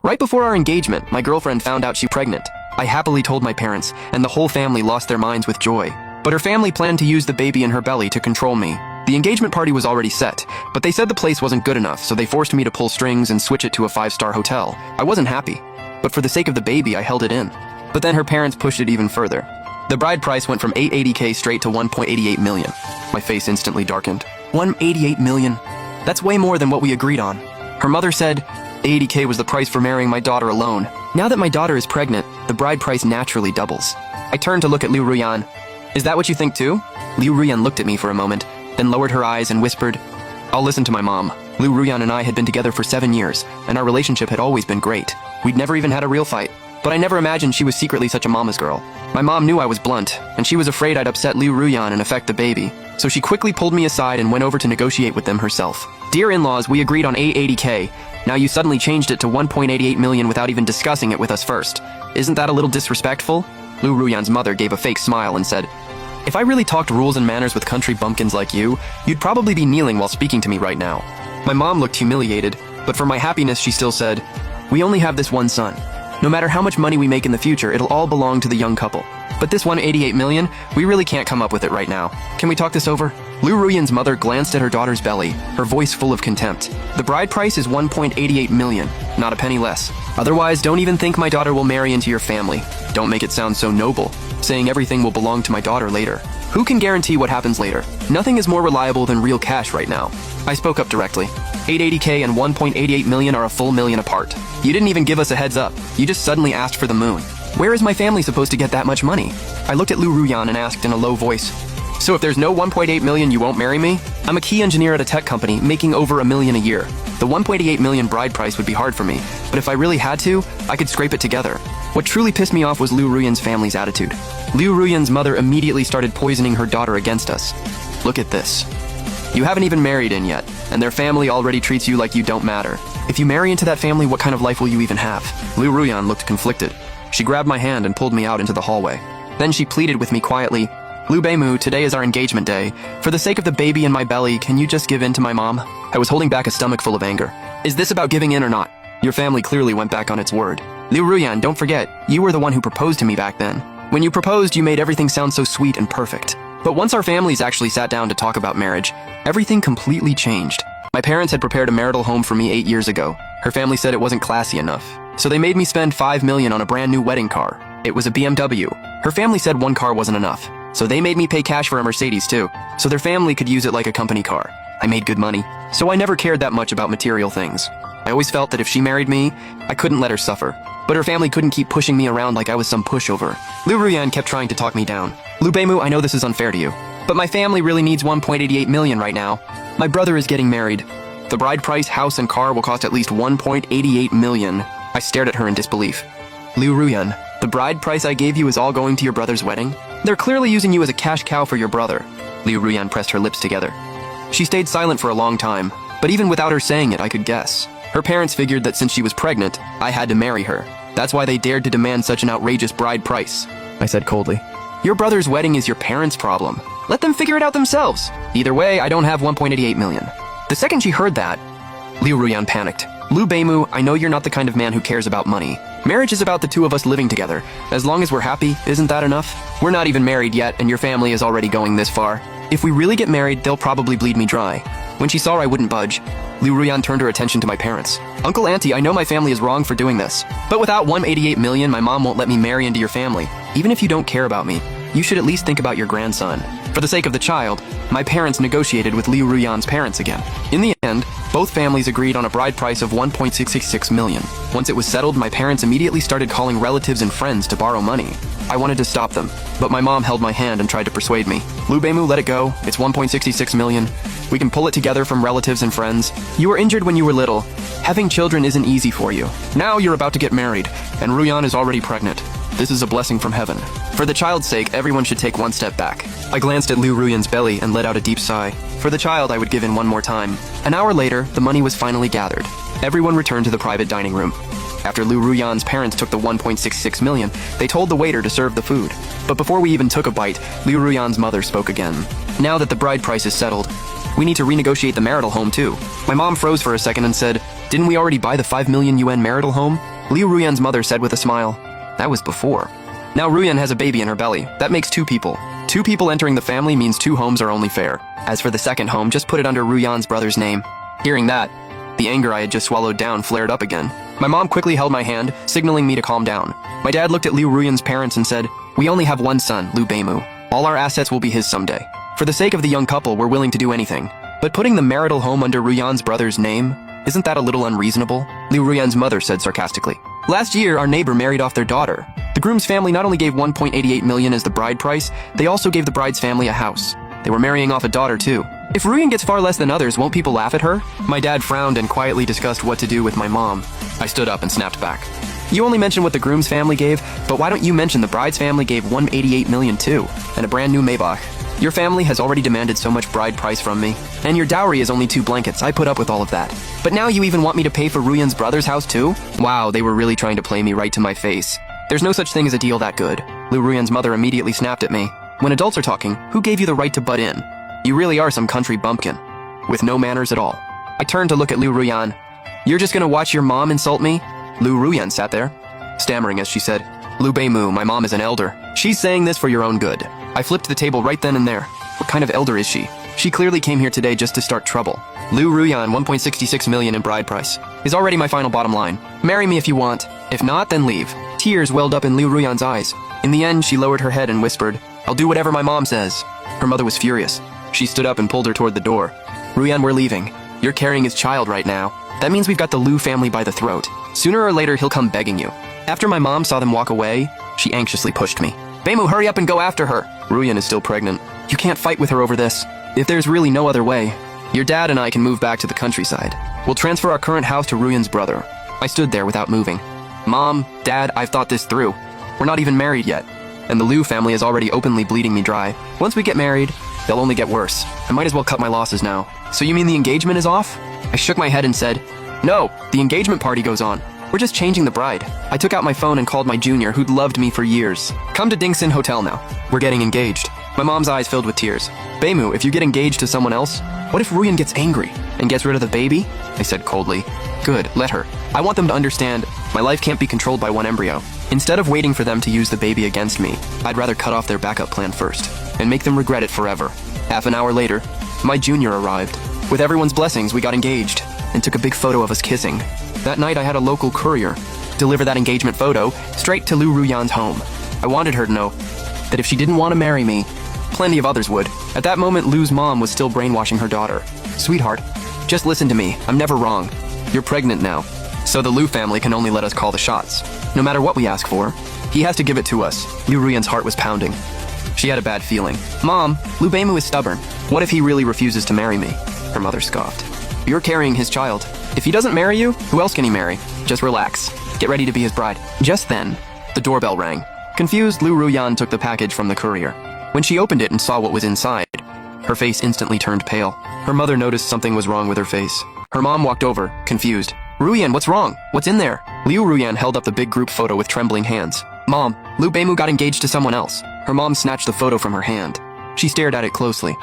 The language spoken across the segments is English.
Right before our engagement, my girlfriend found out she was pregnant. I happily told my parents, and the whole family lost their minds with joy. But her family planned to use the baby in her belly to control me. The engagement party was already set, but they said the place wasn't good enough, so they forced me to pull strings and switch it to a 5-star hotel. I wasn't happy, but for the sake of the baby, I held it in. But then her parents pushed it even further. The bride price went from $880K straight to $1.88 million. My face instantly darkened. $188 million? That's way more than what we agreed on. Her mother said $80K was the price for marrying my daughter alone. Now that my daughter is pregnant, the bride price naturally doubles. I turned to look at Liu Ruyan. Is that what you think too? Liu Ruyan looked at me for a moment, then lowered her eyes and whispered, I'll listen to my mom. Liu Ruyan and I had been together for 7 years, and our relationship had always been great. We'd never even had a real fight. But I never imagined she was secretly such a mama's girl. My mom knew I was blunt, and she was afraid I'd upset Liu Ruyan and affect the baby. So she quickly pulled me aside and went over to negotiate with them herself. Dear in-laws, we agreed on $880K. Now you suddenly changed it to $1.88 million without even discussing it with us first. Isn't that a little disrespectful? Liu Ruyan's mother gave a fake smile and said, If I really talked rules and manners with country bumpkins like you, you'd probably be kneeling while speaking to me right now. My mom looked humiliated, but for my happiness she still said, We only have this one son. No matter how much money we make in the future, it'll all belong to the young couple. But this $188 million, we really can't come up with it right now. Can we talk this over? Liu Ruyan's mother glanced at her daughter's belly, her voice full of contempt. The bride price is $1.88 million, not a penny less. Otherwise, don't even think my daughter will marry into your family. Don't make it sound so noble, saying everything will belong to my daughter later. Who can guarantee what happens later? Nothing is more reliable than real cash right now. I spoke up directly. $880K and $1.88 million are a full million apart. You didn't even give us a heads up. You just suddenly asked for the moon. Where is my family supposed to get that much money? I looked at Liu Ruyan and asked in a low voice, So if there's no $1.8 million, you won't marry me? I'm a key engineer at a tech company, making over $1 million a year. The $1.88 million bride price would be hard for me, but if I really had to, I could scrape it together. What truly pissed me off was Liu Ruyan's family's attitude. Liu Ruyan's mother immediately started poisoning her daughter against us. Look at this. You haven't even married in yet, and their family already treats you like you don't matter. If you marry into that family, what kind of life will you even have? Liu Ruyan looked conflicted. She grabbed my hand and pulled me out into the hallway. Then she pleaded with me quietly, Liu Beimu, today is our engagement day. For the sake of the baby in my belly, can you just give in to my mom? I was holding back a stomach full of anger. Is this about giving in or not? Your family clearly went back on its word. Liu Ruyan, don't forget, you were the one who proposed to me back then. When you proposed, you made everything sound so sweet and perfect. But once our families actually sat down to talk about marriage, everything completely changed. My parents had prepared a marital home for me 8 years ago. Her family said it wasn't classy enough. So they made me spend $5 million on a brand new wedding car. It was a BMW. Her family said one car wasn't enough. So they made me pay cash for a Mercedes too, so their family could use it like a company car. I made good money, so I never cared that much about material things. I always felt that if she married me, I couldn't let her suffer. But her family couldn't keep pushing me around like I was some pushover. Liu Ruyan kept trying to talk me down. Liu Beimu, I know this is unfair to you, but my family really needs $1.88 million right now. My brother is getting married. The bride price, house, and car will cost at least $1.88 million. I stared at her in disbelief. Liu Ruyan, the bride price I gave you is all going to your brother's wedding? They're clearly using you as a cash cow for your brother. Liu Ruyan pressed her lips together. She stayed silent for a long time, but even without her saying it, I could guess. Her parents figured that since she was pregnant, I had to marry her. That's why they dared to demand such an outrageous bride price. I said coldly, Your brother's wedding is your parents' problem. Let them figure it out themselves. Either way, I don't have $1.88 million. The second she heard that, Liu Ruyan panicked. Liu Beimu, I know you're not the kind of man who cares about money. Marriage is about the two of us living together. As long as we're happy, isn't that enough? We're not even married yet, and your family is already going this far. If we really get married, they'll probably bleed me dry. When she saw I wouldn't budge, Liu Ruyan turned her attention to my parents. Uncle, Auntie, I know my family is wrong for doing this, but without $188 million, my mom won't let me marry into your family. Even if you don't care about me, you should at least think about your grandson. For the sake of the child, my parents negotiated with Liu Ruyan's parents again. In the end, both families agreed on a bride price of $1.666 million. Once it was settled, my parents immediately started calling relatives and friends to borrow money. I wanted to stop them, but my mom held my hand and tried to persuade me. Liu Beimu, let it go. It's $1.66 million. We can pull it together from relatives and friends. You were injured when you were little. Having children isn't easy for you. Now you're about to get married, and Ruyan is already pregnant. This is a blessing from heaven. For the child's sake, everyone should take one step back. I glanced at Liu Ruyan's belly and let out a deep sigh. For the child, I would give in one more time. An hour later, the money was finally gathered. Everyone returned to the private dining room. After Liu Ruyan's parents took the $1.66 million, they told the waiter to serve the food. But before we even took a bite, Liu Ruyan's mother spoke again. Now that the bride price is settled, we need to renegotiate the marital home too. My mom froze for a second and said, Didn't we already buy the 5 million yuan marital home? Liu Ruyan's mother said with a smile. That was before. Now Ruyan has a baby in her belly. That makes 2 people. 2 people entering the family means 2 homes are only fair. As for the second home, just put it under Ruyan's brother's name. Hearing that, the anger I had just swallowed down flared up again. My mom quickly held my hand, signaling me to calm down. My dad looked at Liu Ruyan's parents and said, "We only have one son, Liu Beimu. All our assets will be his someday. For the sake of the young couple, we're willing to do anything. But putting the marital home under Ruyan's brother's name, isn't that a little unreasonable?" Liu Ruyan's mother said sarcastically. "Last year, our neighbor married off their daughter. The groom's family not only gave 1.88 million as the bride price, they also gave the bride's family a house. They were marrying off a daughter too. If Ruyan gets far less than others, won't people laugh at her?" My dad frowned and quietly discussed what to do with my mom. I stood up and snapped back. "You only mentioned what the groom's family gave, but why don't you mention the bride's family gave 188 million too, and a brand new Maybach? Your family has already demanded so much bride price from me, and your dowry is only 2 blankets. I put up with all of that. But now you even want me to pay for Ruyan's brother's house too?" Wow, they were really trying to play me right to my face. There's no such thing as a deal that good. Liu Ruyan's mother immediately snapped at me. "When adults are talking, who gave you the right to butt in? You really are some country bumpkin, with no manners at all." I turned to look at Liu Ruyan. "You're just gonna watch your mom insult me?" Liu Ruyan sat there, stammering as she said, "Liu Beimu, my mom is an elder. She's saying this for your own good." I flipped the table right then and there. What kind of elder is she? She clearly came here today just to start trouble. Liu Ruyan, 1.66 million in bride price, is already my final bottom line. Marry me if you want. If not, then leave. Tears welled up in Liu Ruyan's eyes. In the end, she lowered her head and whispered, "I'll do whatever my mom says." Her mother was furious. She stood up and pulled her toward the door. "Ruyan, we're leaving. You're carrying his child right now. That means we've got the Liu family by the throat. Sooner or later, he'll come begging you." After my mom saw them walk away, she anxiously pushed me. "Beimu, hurry up and go after her. Ruyan is still pregnant. You can't fight with her over this. If there's really no other way, your dad and I can move back to the countryside. We'll transfer our current house to Ruyan's brother." I stood there without moving. "Mom, Dad, I've thought this through. We're not even married yet, and the Liu family is already openly bleeding me dry. Once we get married, they'll only get worse. I might as well cut my losses now." "So you mean the engagement is off?" I shook my head and said, "No, the engagement party goes on. We're just changing the bride." I took out my phone and called my junior, who'd loved me for years. "Come to Dingsin Hotel now. We're getting engaged." My mom's eyes filled with tears. "Beimu, if you get engaged to someone else, what if Ruyan gets angry and gets rid of the baby?" I said coldly. "Good, let her. I want them to understand my life can't be controlled by one embryo. Instead of waiting for them to use the baby against me, I'd rather cut off their backup plan first and make them regret it forever." Half an hour later, my junior arrived. With everyone's blessings, we got engaged and took a big photo of us kissing. That night, I had a local courier deliver that engagement photo straight to Liu Ruyan's home. I wanted her to know that if she didn't want to marry me, plenty of others would. At that moment, Liu's mom was still brainwashing her daughter. "Sweetheart, just listen to me. I'm never wrong. You're pregnant now, so the Liu family can only let us call the shots. No matter what we ask for, he has to give it to us." Liu Ruyan's heart was pounding. She had a bad feeling. "Mom, Liu Beimu is stubborn. What if he really refuses to marry me?" Her mother scoffed. "You're carrying his child. If he doesn't marry you, who else can he marry? Just relax. Get ready to be his bride." Just then, the doorbell rang. Confused, Liu Ruyan took the package from the courier. When she opened it and saw what was inside, her face instantly turned pale. Her mother noticed something was wrong with her face. Her mom walked over, confused. "Ruyan, what's wrong? What's in there?" Liu Ruyan held up the big group photo with trembling hands. "Mom, Liu Beimu got engaged to someone else." Her mom snatched the photo from her hand. She stared at it closely.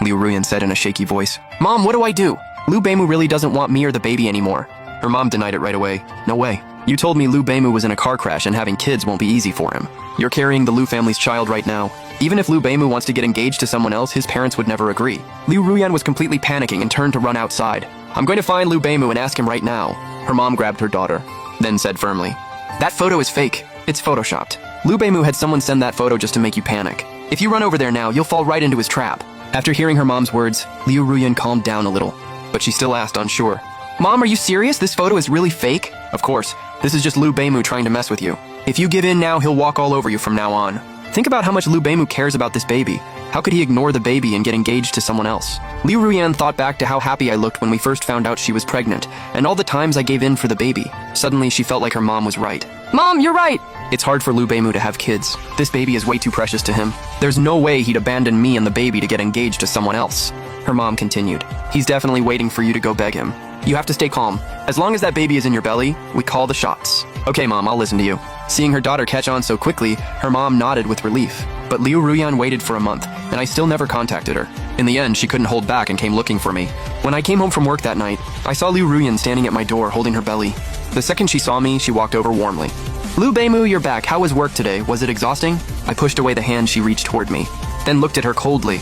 Liu Ruyan said in a shaky voice, "Mom, what do I do? Liu Beimu really doesn't want me or the baby anymore." Her mom denied it right away. "No way. You told me Liu Beimu was in a car crash and having kids won't be easy for him. You're carrying the Liu family's child right now. Even if Liu Beimu wants to get engaged to someone else, his parents would never agree." Liu Ruyan was completely panicking and turned to run outside. "I'm going to find Liu Beimu and ask him right now." Her mom grabbed her daughter, then said firmly, "That photo is fake. It's photoshopped. Liu Beimu had someone send that photo just to make you panic. If you run over there now, you'll fall right into his trap." After hearing her mom's words, Liu Ruyan calmed down a little, but she still asked unsure, "Mom, are you serious? This photo is really fake?" "Of course. This is just Liu Beimu trying to mess with you. If you give in now, he'll walk all over you from now on. Think about how much Liu Beimu cares about this baby. How could he ignore the baby and get engaged to someone else?" Liu Ruyan thought back to how happy I looked when we first found out she was pregnant, and all the times I gave in for the baby. Suddenly, she felt like her mom was right. "Mom, you're right!" "It's hard for Liu Beimu to have kids. This baby is way too precious to him. There's no way he'd abandon me and the baby to get engaged to someone else." Her mom continued, "He's definitely waiting for you to go beg him. You have to stay calm. As long as that baby is in your belly, we call the shots." "Okay, Mom, I'll listen to you." Seeing her daughter catch on so quickly, her mom nodded with relief. But Liu Ruyan waited for a month, and I still never contacted her. In the end, she couldn't hold back and came looking for me. When I came home from work that night, I saw Liu Ruyan standing at my door holding her belly. The second she saw me, she walked over warmly. Liu Beimu, you're back. How was work today? Was it exhausting? I pushed away the hand she reached toward me, then looked at her coldly.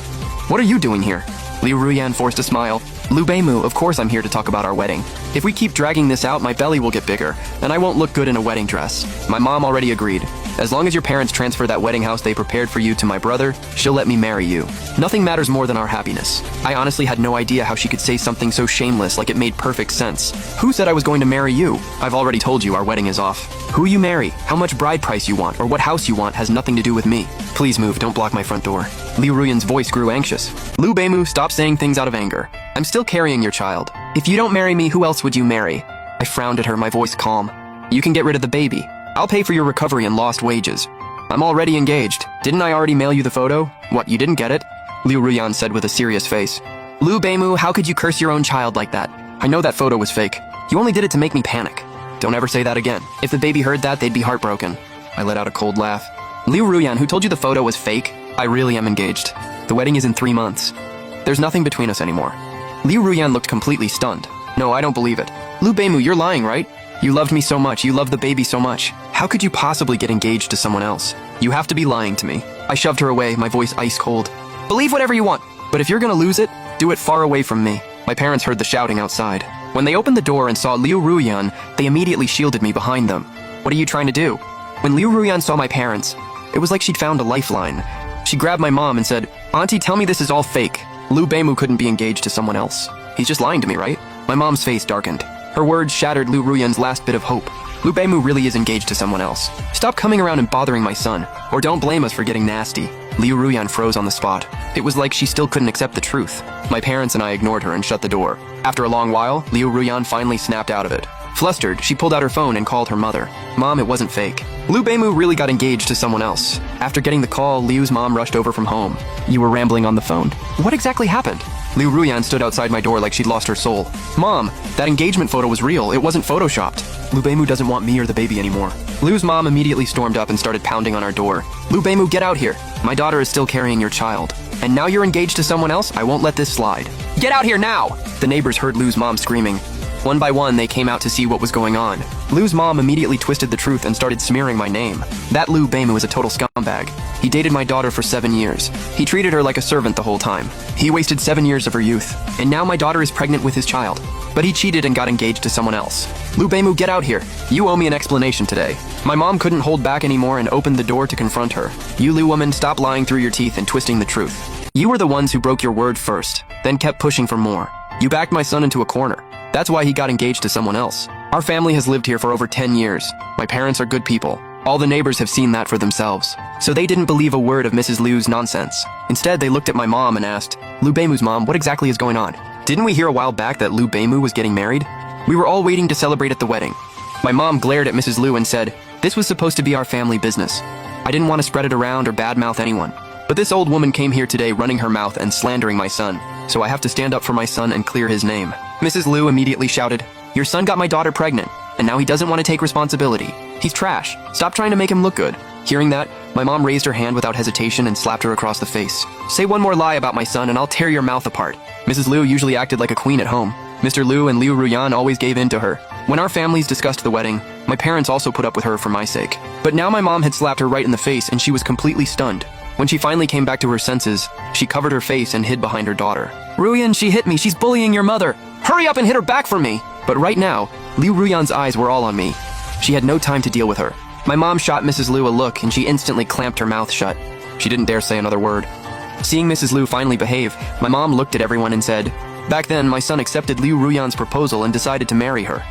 What are you doing here? Liu Ruyan forced a smile. Liu Beimu, of course I'm here to talk about our wedding. If we keep dragging this out, my belly will get bigger, and I won't look good in a wedding dress. My mom already agreed. As long as your parents transfer that wedding house they prepared for you to my brother, she'll let me marry you. Nothing matters more than our happiness. I honestly had no idea how she could say something so shameless, like it made perfect sense. Who said I was going to marry you? I've already told you our wedding is off. Who you marry, how much bride price you want, or what house you want has nothing to do with me. Please move, don't block my front door. Liu Ruyan's voice grew anxious. Liu Beimu, stop saying things out of anger. I'm still carrying your child. If you don't marry me, who else would you marry? I frowned at her, my voice calm. You can get rid of the baby. I'll pay for your recovery and lost wages. I'm already engaged. Didn't I already mail you the photo? What, you didn't get it? Liu Ruyan said with a serious face. Liu Beimu, how could you curse your own child like that? I know that photo was fake. You only did it to make me panic. Don't ever say that again. If the baby heard that, they'd be heartbroken. I let out a cold laugh. Liu Ruyan, who told you the photo was fake? I really am engaged. The wedding is in 3 months. There's nothing between us anymore. Liu Ruyan looked completely stunned. No, I don't believe it. Liu Beimu, you're lying, right? You loved me so much, you loved the baby so much. How could you possibly get engaged to someone else? You have to be lying to me. I shoved her away, my voice ice cold. Believe whatever you want, but if you're gonna lose it, do it far away from me. My parents heard the shouting outside. When they opened the door and saw Liu Ruyan, they immediately shielded me behind them. What are you trying to do? When Liu Ruyan saw my parents, it was like she'd found a lifeline. She grabbed my mom and said, Auntie, tell me this is all fake. Liu Beimu couldn't be engaged to someone else. He's just lying to me, right? My mom's face darkened. Her words shattered Liu Ruyan's last bit of hope. Liu Beimu really is engaged to someone else. Stop coming around and bothering my son, or don't blame us for getting nasty. Liu Ruyan froze on the spot. It was like she still couldn't accept the truth. My parents and I ignored her and shut the door. After a long while, Liu Ruyan finally snapped out of it. Flustered, she pulled out her phone and called her mother. Mom, it wasn't fake. Liu Beimu really got engaged to someone else. After getting the call, Liu's mom rushed over from home. You were rambling on the phone. What exactly happened? Liu Ruyan stood outside my door like she'd lost her soul. Mom, that engagement photo was real. It wasn't photoshopped. Liu Beimu doesn't want me or the baby anymore. Liu's mom immediately stormed up and started pounding on our door. Liu Beimu, get out here. My daughter is still carrying your child. And now you're engaged to someone else? I won't let this slide. Get out here now! The neighbors heard Liu's mom screaming. One by one, they came out to see what was going on. Liu's mom immediately twisted the truth and started smearing my name. That Liu Beimu is a total scumbag. He dated my daughter for 7 years. He treated her like a servant the whole time. He wasted 7 years of her youth. And now my daughter is pregnant with his child. But he cheated and got engaged to someone else. Liu Beimu, get out here. You owe me an explanation today. My mom couldn't hold back anymore and opened the door to confront her. You Liu woman, stop lying through your teeth and twisting the truth. You were the ones who broke your word first, then kept pushing for more. You backed my son into a corner. That's why he got engaged to someone else. Our family has lived here for over 10 years. My parents are good people. All the neighbors have seen that for themselves. So they didn't believe a word of Mrs. Liu's nonsense. Instead, they looked at my mom and asked, Liu Beimu's mom, what exactly is going on? Didn't we hear a while back that Liu Beimu was getting married? We were all waiting to celebrate at the wedding. My mom glared at Mrs. Liu and said, this was supposed to be our family business. I didn't want to spread it around or badmouth anyone. But this old woman came here today running her mouth and slandering my son. So I have to stand up for my son and clear his name. Mrs. Liu immediately shouted, your son got my daughter pregnant, and now he doesn't want to take responsibility. He's trash. Stop trying to make him look good. Hearing that, my mom raised her hand without hesitation and slapped her across the face. Say one more lie about my son and I'll tear your mouth apart. Mrs. Liu usually acted like a queen at home. Mr. Liu and Liu Ruyan always gave in to her. When our families discussed the wedding, my parents also put up with her for my sake. But now my mom had slapped her right in the face and she was completely stunned. When she finally came back to her senses, she covered her face and hid behind her daughter. Ruyan, she hit me. She's bullying your mother. Hurry up and hit her back for me. But right now, Liu Ruyan's eyes were all on me. She had no time to deal with her. My mom shot Mrs. Liu a look and she instantly clamped her mouth shut. She didn't dare say another word. Seeing Mrs. Liu finally behave, my mom looked at everyone and said, back then, my son accepted Liu Ruyan's proposal and decided to marry her.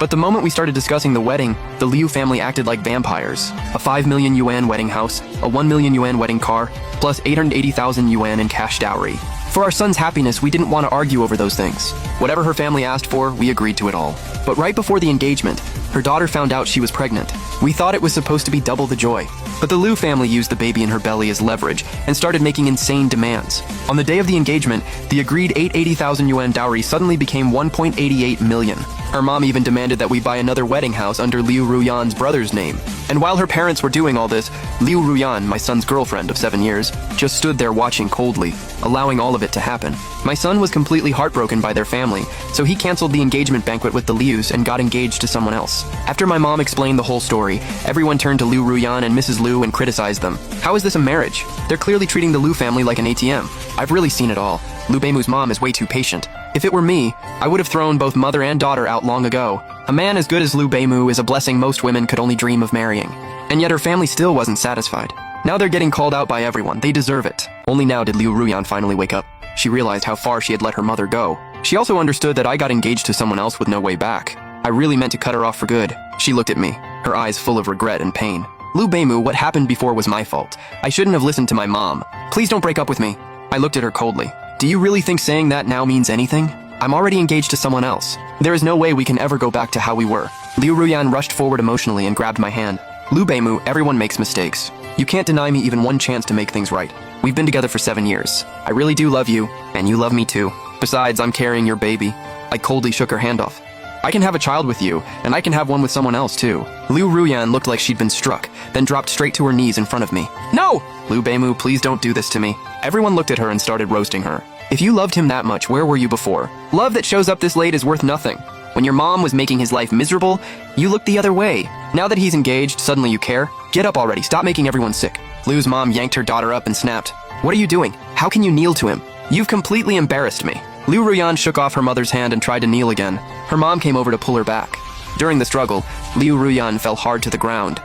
But the moment we started discussing the wedding, the Liu family acted like vampires. A 5 million yuan wedding house, a 1 million yuan wedding car, plus 880,000 yuan in cash dowry. For our son's happiness, we didn't want to argue over those things. Whatever her family asked for, we agreed to it all. But right before the engagement, her daughter found out she was pregnant. We thought it was supposed to be double the joy. But the Liu family used the baby in her belly as leverage and started making insane demands. On the day of the engagement, the agreed 880,000 yuan dowry suddenly became 1.88 million. Her mom even demanded that we buy another wedding house under Liu Ruyan's brother's name. And while her parents were doing all this, Liu Ruyan, my son's girlfriend of 7 years, just stood there watching coldly, allowing all of it to happen. My son was completely heartbroken by their family, so he canceled the engagement banquet with the Lius and got engaged to someone else. After my mom explained the whole story, everyone turned to Liu Ruyan and Mrs. Liu and criticized them. How is this a marriage? They're clearly treating the Liu family like an ATM. I've really seen it all. Liu Beimu's mom is way too patient. If it were me, I would have thrown both mother and daughter out long ago. A man as good as Liu Beimu is a blessing most women could only dream of marrying. And yet her family still wasn't satisfied. Now they're getting called out by everyone. They deserve it. Only now did Liu Ruyan finally wake up. She realized how far she had let her mother go. She also understood that I got engaged to someone else with no way back. I really meant to cut her off for good. She looked at me, her eyes full of regret and pain. Liu Beimu, what happened before was my fault. I shouldn't have listened to my mom. Please don't break up with me. I looked at her coldly. Do you really think saying that now means anything? I'm already engaged to someone else. There is no way we can ever go back to how we were. Liu Ruyan rushed forward emotionally and grabbed my hand. Liu Beimu, everyone makes mistakes. You can't deny me even one chance to make things right. We've been together for 7 years. I really do love you, and you love me too. Besides, I'm carrying your baby. I coldly shook her hand off. I can have a child with you, and I can have one with someone else too. Liu Ruyan looked like she'd been struck, then dropped straight to her knees in front of me. No! Liu Beimu, please don't do this to me. Everyone looked at her and started roasting her. If you loved him that much, where were you before? Love that shows up this late is worth nothing. When your mom was making his life miserable, you looked the other way. Now that he's engaged, suddenly you care? Get up already, stop making everyone sick. Liu's mom yanked her daughter up and snapped. What are you doing? How can you kneel to him? You've completely embarrassed me. Liu Ruyan shook off her mother's hand and tried to kneel again. Her mom came over to pull her back. During the struggle, Liu Ruyan fell hard to the ground.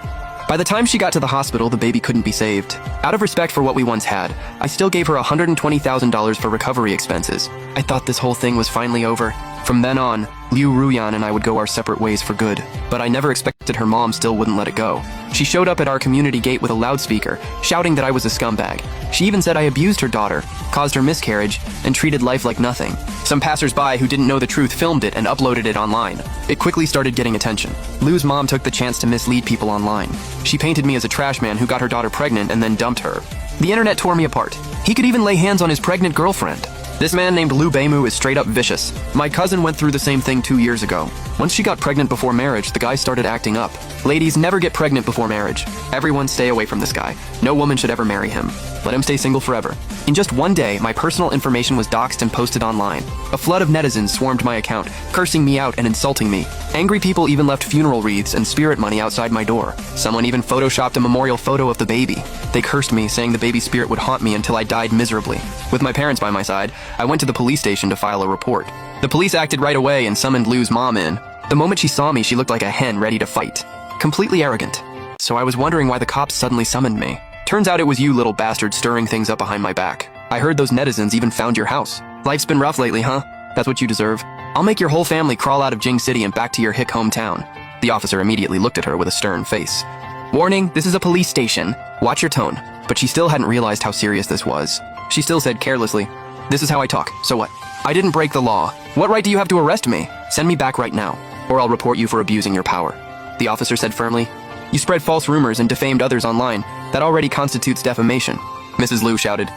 By the time she got to the hospital, the baby couldn't be saved. Out of respect for what we once had, I still gave her $120,000 for recovery expenses. I thought this whole thing was finally over. From then on, Liu Ruyan and I would go our separate ways for good. But I never expected her mom still wouldn't let it go. She showed up at our community gate with a loudspeaker, shouting that I was a scumbag. She even said I abused her daughter, caused her miscarriage, and treated life like nothing. Some passers-by who didn't know the truth filmed it and uploaded it online. It quickly started getting attention. Liu's mom took the chance to mislead people online. She painted me as a trash man who got her daughter pregnant and then dumped her. The internet tore me apart. He could even lay hands on his pregnant girlfriend. This man named Liu Beimu is straight up vicious. My cousin went through the same thing 2 years ago. Once she got pregnant before marriage, the guy started acting up. Ladies, never get pregnant before marriage. Everyone stay away from this guy. No woman should ever marry him. Let him stay single forever. In just one day, my personal information was doxed and posted online. A flood of netizens swarmed my account, cursing me out and insulting me. Angry people even left funeral wreaths and spirit money outside my door. Someone even photoshopped a memorial photo of the baby. They cursed me, saying the baby spirit would haunt me until I died miserably. With my parents by my side, I went to the police station to file a report. The police acted right away and summoned Liu's mom in. The moment she saw me, she looked like a hen ready to fight. Completely arrogant. So I was wondering why the cops suddenly summoned me. Turns out it was you little bastard stirring things up behind my back. I heard those netizens even found your house. Life's been rough lately, huh? That's what you deserve. I'll make your whole family crawl out of Jing City and back to your hick hometown. The officer immediately looked at her with a stern face. Warning, this is a police station. Watch your tone. But she still hadn't realized how serious this was. She still said carelessly, this is how I talk, so what? I didn't break the law. What right do you have to arrest me? Send me back right now, or I'll report you for abusing your power. The officer said firmly, you spread false rumors and defamed others online. That already constitutes defamation. Mrs. Liu shouted,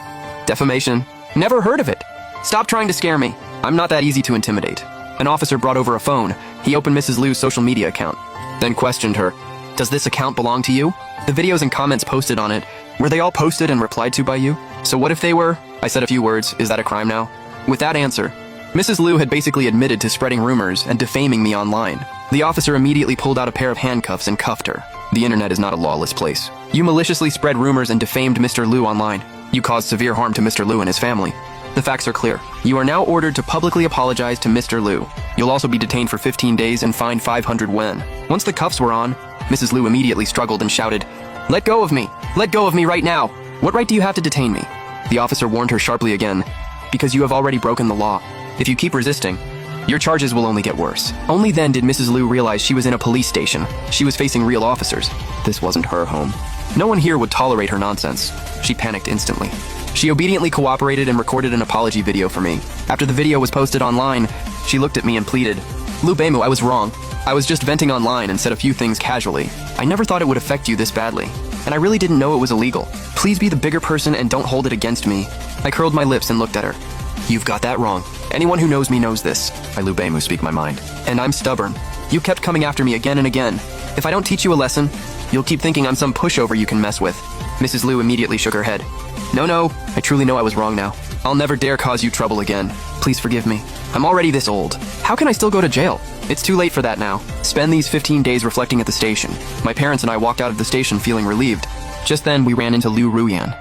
defamation? Never heard of it. Stop trying to scare me. I'm not that easy to intimidate. An officer brought over a phone. He opened Mrs. Liu's social media account, then questioned her. Does this account belong to you? The videos and comments posted on it, were they all posted and replied to by you? So what if they were? I said a few words. Is that a crime now? With that answer, Mrs. Liu had basically admitted to spreading rumors and defaming me online. The officer immediately pulled out a pair of handcuffs and cuffed her. The internet is not a lawless place. You maliciously spread rumors and defamed Mr. Liu online. You caused severe harm to Mr. Liu and his family. The facts are clear. You are now ordered to publicly apologize to Mr. Liu. You'll also be detained for 15 days and fined 500 yuan. Once the cuffs were on, Mrs. Liu immediately struggled and shouted, let go of me! Let go of me right now! What right do you have to detain me? The officer warned her sharply again, because you have already broken the law. If you keep resisting, your charges will only get worse. Only then did Mrs. Liu realize she was in a police station. She was facing real officers. This wasn't her home. No one here would tolerate her nonsense. She panicked instantly. She obediently cooperated and recorded an apology video for me. After the video was posted online, she looked at me and pleaded, Liu Beimu, I was wrong. I was just venting online and said a few things casually. I never thought it would affect you this badly. And I really didn't know it was illegal. Please be the bigger person and don't hold it against me. I curled my lips and looked at her. You've got that wrong. Anyone who knows me knows this. I Lu Beimu speak my mind. And I'm stubborn. You kept coming after me again and again. If I don't teach you a lesson, you'll keep thinking I'm some pushover you can mess with. Mrs. Liu immediately shook her head. No, I truly know I was wrong now. I'll never dare cause you trouble again. Please forgive me. I'm already this old. How can I still go to jail? It's too late for that now. Spend these 15 days reflecting at the station. My parents and I walked out of the station feeling relieved. Just then, we ran into Liu Ruyan.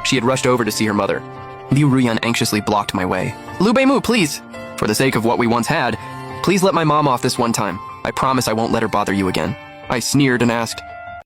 She had rushed over to see her mother. Liu Ruyan anxiously blocked my way. Lu Beimu, please! For the sake of what we once had, please let my mom off this one time. I promise I won't let her bother you again. I sneered and asked,